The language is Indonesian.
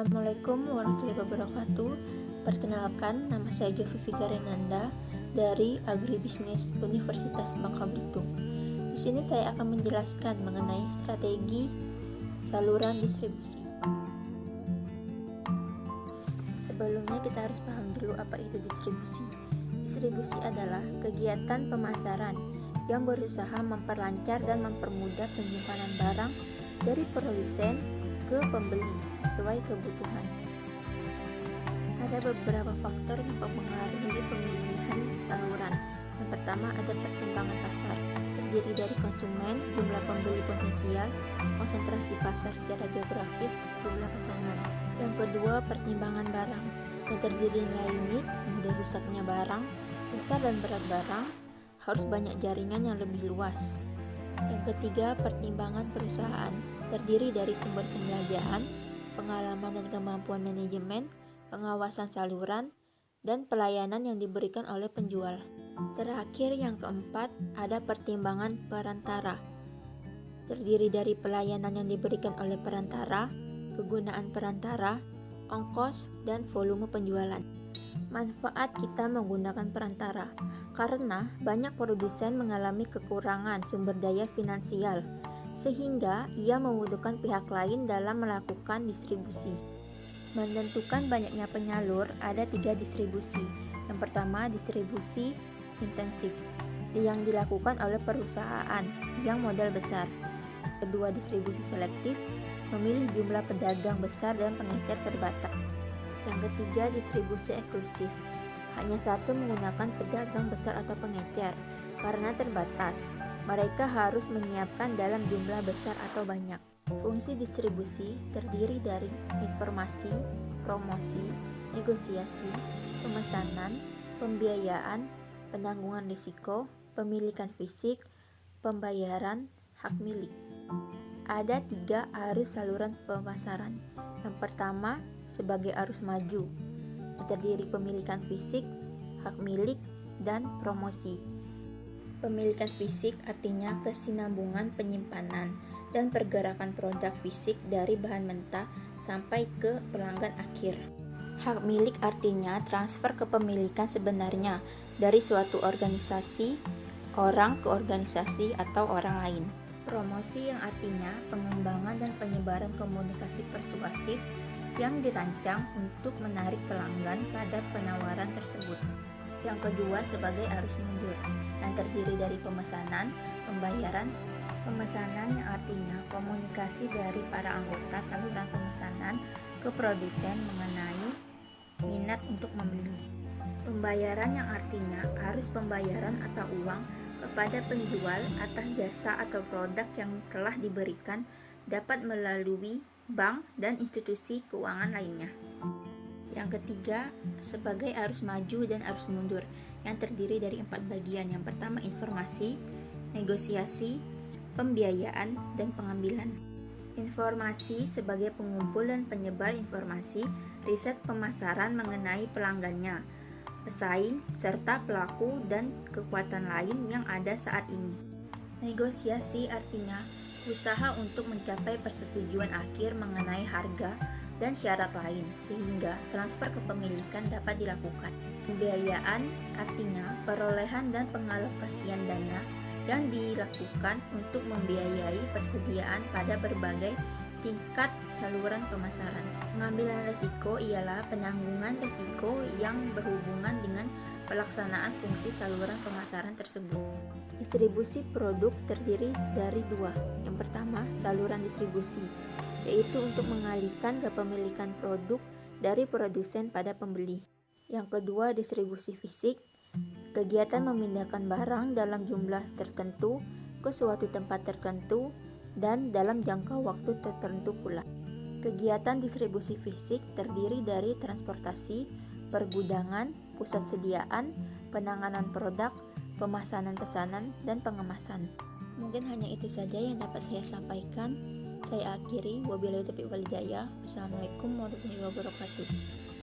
Assalamualaikum warahmatullahi wabarakatuh. Perkenalkan, nama saya Jovi Renanda dari Agribisnis Universitas Bangka Belitung. Di sini saya akan menjelaskan mengenai strategi saluran distribusi. Sebelumnya kita harus paham dulu apa itu distribusi. Distribusi adalah kegiatan pemasaran yang berusaha memperlancar dan mempermudah penyimpanan barang dari produsen ke pembeli sesuai kebutuhan. Ada beberapa faktor yang mempengaruhi pemilihan saluran. Yang pertama ada pertimbangan pasar, terdiri dari konsumen, jumlah pembeli potensial, konsentrasi pasar secara geografis, jumlah pesanan. Yang kedua pertimbangan barang, yang terdiri nilai unit, mudah rusaknya barang, besar dan berat barang, harus banyak jaringan yang lebih luas. Yang ketiga pertimbangan perusahaan, terdiri dari sumber pembelanjaan, pengalaman dan kemampuan manajemen, pengawasan saluran, dan pelayanan yang diberikan oleh penjual. Terakhir yang keempat ada pertimbangan perantara, terdiri dari pelayanan yang diberikan oleh perantara, kegunaan perantara, ongkos, dan volume penjualan. Manfaat kita menggunakan perantara, karena banyak produsen mengalami kekurangan sumber daya finansial, sehingga ia membutuhkan pihak lain dalam melakukan distribusi. Menentukan banyaknya penyalur, ada 3 distribusi. Yang pertama, distribusi intensif yang dilakukan oleh perusahaan yang modal besar. Kedua, distribusi selektif, memilih jumlah pedagang besar dan pengecer terbatas. Yang ketiga, distribusi eksklusif, hanya satu menggunakan pedagang besar atau pengecer. Karena terbatas, mereka harus menyiapkan dalam jumlah besar atau banyak. Fungsi distribusi terdiri dari informasi, promosi, negosiasi, pemesanan, pembiayaan, penanggungan risiko, pemilikan fisik, pembayaran, hak milik. Ada 3 arus saluran pemasaran. Yang pertama, sebagai arus maju, yang terdiri pemilikan fisik, hak milik, dan promosi. Pemilikan fisik artinya kesinambungan penyimpanan dan pergerakan produk fisik dari bahan mentah sampai ke pelanggan akhir. Hak milik artinya transfer kepemilikan sebenarnya dari suatu organisasi, orang ke organisasi atau orang lain. Promosi yang artinya pengembangan dan penyebaran komunikasi persuasif yang dirancang untuk menarik pelanggan pada penawaran tersebut. Yang kedua sebagai arus mundur, yang terdiri dari pemesanan, pembayaran. Pemesanan yang artinya komunikasi dari para anggota saluran pemesanan ke produsen mengenai minat untuk membeli. Pembayaran yang artinya arus pembayaran atau uang kepada penjual atas jasa atau produk yang telah diberikan dapat melalui bank dan institusi keuangan lainnya. Yang ketiga, sebagai arus maju dan arus mundur yang terdiri dari 4 bagian. Yang pertama informasi, negosiasi, pembiayaan, dan pengambilan. Informasi sebagai pengumpul dan penyebar informasi, riset pemasaran mengenai pelanggannya, pesaing, serta pelaku dan kekuatan lain yang ada saat ini. Negosiasi artinya usaha untuk mencapai persetujuan akhir mengenai harga dan syarat lain sehingga transfer kepemilikan dapat dilakukan. Pembiayaan artinya perolehan dan pengalokasian dana yang dilakukan untuk membiayai persediaan pada berbagai tingkat saluran pemasaran. Pengambilan risiko ialah penanggungan risiko yang berhubungan dengan pelaksanaan fungsi saluran pemasaran tersebut. Distribusi produk terdiri dari 2. Yang pertama, saluran distribusi, yaitu untuk mengalihkan kepemilikan produk dari produsen pada pembeli. Yang kedua, distribusi fisik, kegiatan memindahkan barang dalam jumlah tertentu ke suatu tempat tertentu dan dalam jangka waktu tertentu pula. Kegiatan distribusi fisik terdiri dari transportasi, pergudangan, pusat sediaan, penanganan produk, pemasanan pesanan, dan pengemasan. Mungkin hanya itu saja yang dapat saya sampaikan. Saya akhiri, wabillahi taufiq wal hidayah. Wassalamualaikum warahmatullahi wabarakatuh.